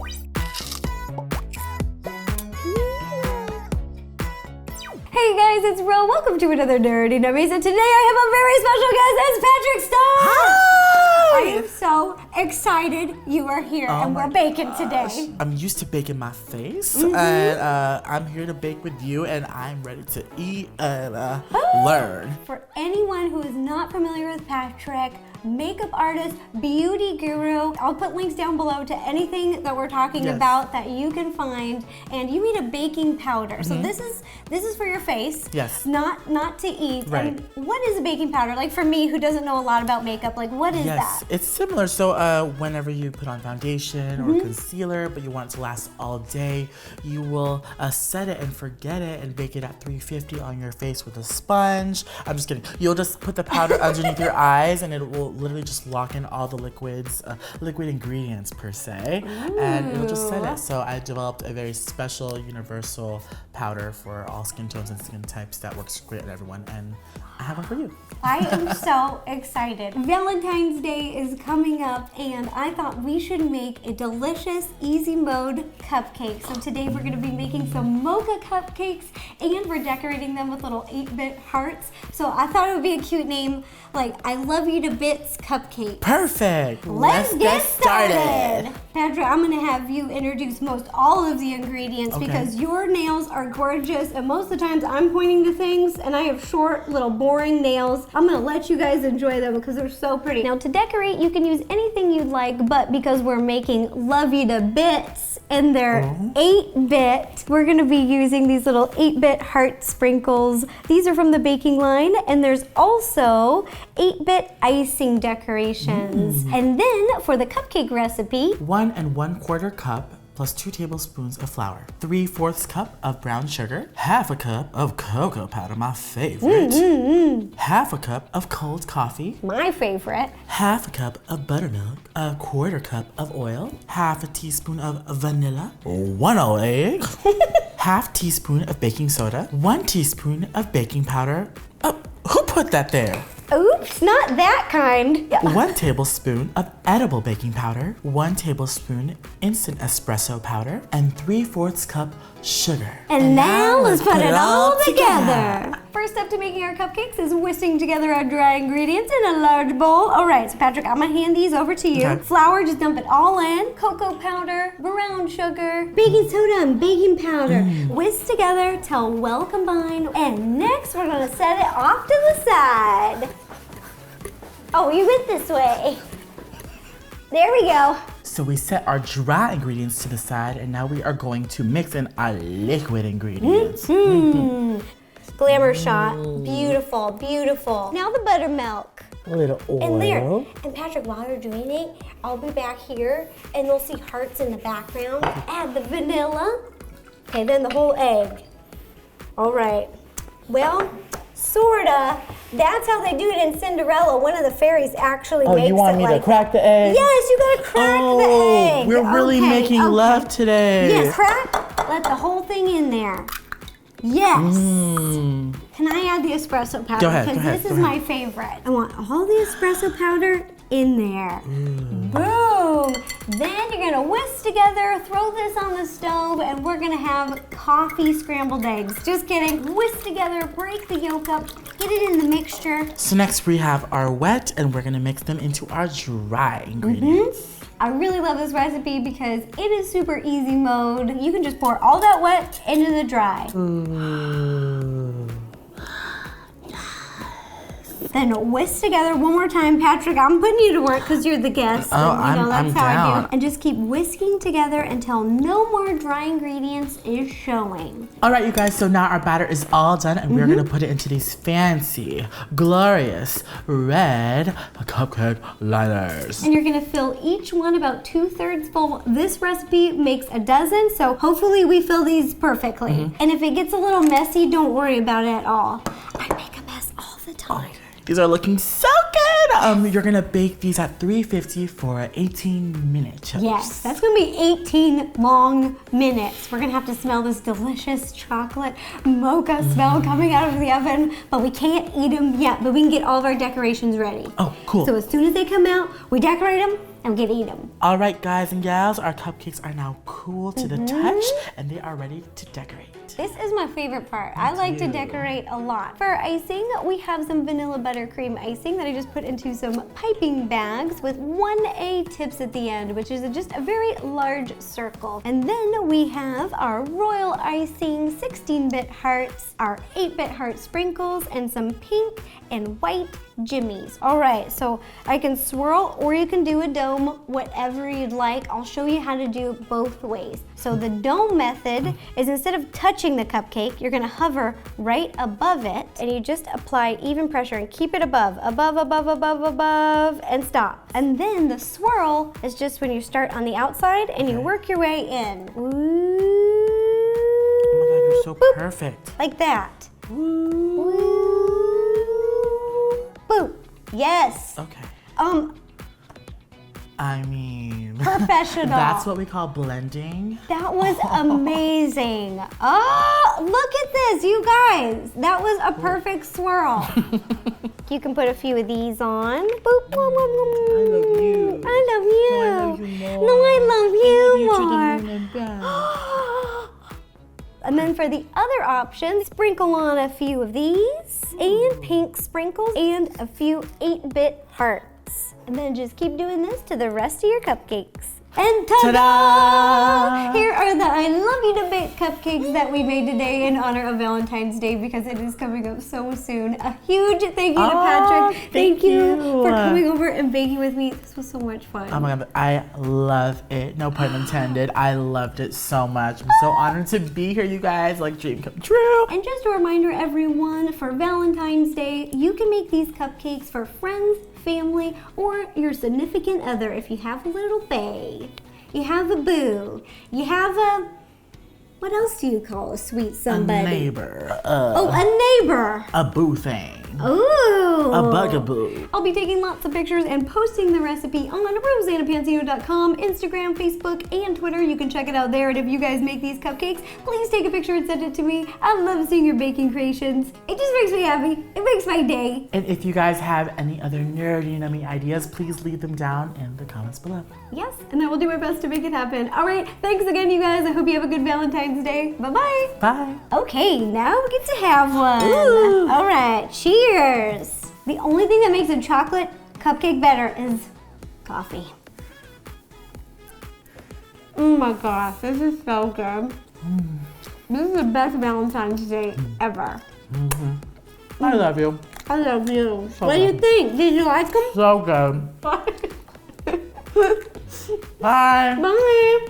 Hey guys, it's Ro. Welcome to another Nerdy Nummies, and today I have a very special guest. It's Patrick Starrr. Hi! I am so excited you are here, and we're baking today. I'm used to baking my face, and I'm here to bake with you, and I'm ready to eat and learn. For anyone who is not familiar with Patrick, makeup artist, beauty guru, I'll put links down below to anything that we're talking about that you can find. And you made a baking powder, so this is for your face. Yes. Not to eat. Right. And what is a baking powder? Like for me, who doesn't know a lot about makeup, like what is that? It's similar. So whenever you put on foundation or concealer, but you want it to last all day, you will set it and forget it and bake it at 350 on your face with a sponge. I'm just kidding. You'll just put the powder underneath your eyes, and it will literally just lock in all the liquid ingredients per se, and it'll just set it. So I developed a very special universal powder for all skin tones and skin types that works great on everyone, and I have one for you. I am so excited. Valentine's Day is coming up, and I thought we should make a delicious, easy mode cupcake. So today we're gonna be making some mocha cupcakes, and we're decorating them with little 8-bit hearts. So I thought it would be a cute name, like I love you to bits cupcake. Perfect. Let's get started. Patrick, I'm gonna have you introduce most all of the ingredients because your nails are gorgeous, and most of the times I'm pointing to things and I have short, little boring nails. I'm gonna let you guys enjoy them because they're so pretty. Now to decorate, you can use anything you'd like, but because we're making love you to bits and they're 8-bit, we're gonna be using these little 8-bit heart sprinkles. These are from the baking line, and there's also 8-bit icing decorations. And then for the cupcake recipe, 1 1/4 cup plus 2 tablespoons of flour, 3/4 cup of brown sugar, half a cup of cocoa powder, my favorite, half a cup of cold coffee, my favorite, half a cup of buttermilk, 1/4 cup of oil, half a teaspoon of vanilla, 1 whole egg, half teaspoon of baking soda, 1 teaspoon of baking powder. Who put that there? Oops, not that kind. 1 tablespoon of edible baking powder, 1 tablespoon instant espresso powder, and 3/4 cup sugar. And now let's put it all together. First step to making our cupcakes is whisking together our dry ingredients in a large bowl. All right, so Patrick, I'm gonna hand these over to you. Okay. Flour, just dump it all in. Cocoa powder, brown sugar, baking soda, and baking powder. Whisk together till well combined. And next, we're gonna set it off to the side. Oh, you went this way. There we go. So we set our dry ingredients to the side, and now we are going to mix in our liquid ingredients. Glamour shot. Beautiful, beautiful. Now the buttermilk. A little oil. And there. And Patrick, while you're doing it, I'll be back here, and you'll see hearts in the background. Add the vanilla. Okay, then the whole egg. All right. Well, sorta. That's how they do it in Cinderella. One of the fairies actually makes it. Oh, you want me to crack the egg? Yes, you gotta crack the egg. We're really making love today. Yes, crack. Let the whole thing in there. Yes. Can I add the espresso powder? Go ahead, Because this is my favorite. I want all the espresso powder in there. Boom. Then you're gonna whisk together, throw this on the stove, and we're gonna have coffee scrambled eggs. Just kidding. Whisk together, break the yolk up, get it in the mixture. So next we have our wet, and we're gonna mix them into our dry ingredients. I really love this recipe because it is super easy mode. You can just pour all that wet into the dry. Then whisk together one more time. Patrick, I'm putting you to work because you're the guest. Oh, and, I'm that's how down. I do. And just keep whisking together until no more dry ingredients is showing. All right, you guys, so now our batter is all done, and we're gonna put it into these fancy, glorious, red cupcake liners. And you're gonna fill each one about 2/3 full. This recipe makes a dozen, so hopefully we fill these perfectly. And if it gets a little messy, don't worry about it at all. I make a mess all the time. These are looking so good. You're gonna bake these at 350 for 18 minutes. Yes, that's gonna be 18 long minutes. We're gonna have to smell this delicious chocolate mocha smell coming out of the oven, but we can't eat them yet, but we can get all of our decorations ready. Oh, cool. So as soon as they come out, we decorate them, I'm gonna eat them. All right, guys and gals, our cupcakes are now cool to the touch and they are ready to decorate. This is my favorite part. I like to decorate a lot. For icing, we have some vanilla buttercream icing that I just put into some piping bags with 1A tips at the end, which is just a very large circle. And then we have our royal icing 16-bit hearts, our 8-bit heart sprinkles, and some pink and white jimmies. All right, so I can swirl or you can do a dome, whatever you'd like. I'll show you how to do it both ways. So the dome method is instead of touching the cupcake, you're gonna hover right above it and you just apply even pressure and keep it above, and stop. And then the swirl is just when you start on the outside and you work your way in. Ooh. Oh my God, you're so perfect. Like that. Ooh. Boop. Yes. Okay. I mean, professional. That's what we call blending. That was amazing. Oh, look at this, you guys. That was a perfect swirl. You can put a few of these on. Boop, boop, boop, boop. I love you. I love you. No, I love you more. No, I love you more. To the moon and back. And then for the other option, sprinkle on a few of these and pink sprinkles and a few 8-bit hearts. And then just keep doing this to the rest of your cupcakes. And ta-da! Here are the I Love You to Bake cupcakes that we made today in honor of Valentine's Day because it is coming up so soon. A huge thank you to Patrick. Thank you for coming over and baking with me. This was so much fun. Oh my God, I love it. No pun intended. I loved it so much. I'm so honored to be here, you guys. Like, dream come true. And just a reminder, everyone, for Valentine's Day, you can make these cupcakes for friends, family, or your significant other if you have a little bae, you have a boo, you have a, what else do you call a sweet somebody? A neighbor. A neighbor. A boo thing. Ooh. A bugaboo. I'll be taking lots of pictures and posting the recipe on RosannaPansino.com, Instagram, Facebook, and Twitter. You can check it out there. And if you guys make these cupcakes, please take a picture and send it to me. I love seeing your baking creations. It just makes me happy. It makes my day. And if you guys have any other nerdy, nummy ideas, please leave them down in the comments below. Yes, and I will do my best to make it happen. All right, thanks again, you guys. I hope you have a good Valentine's Day. Bye-bye. Bye. Okay, now we get to have one. Ooh. All right, cheers. The only thing that makes a chocolate cupcake better is coffee. Oh my gosh, this is so good. This is the best Valentine's Day ever. I love you. I love you. So what do you good. think? Did you like them? So good. Bye. Bye. Bye.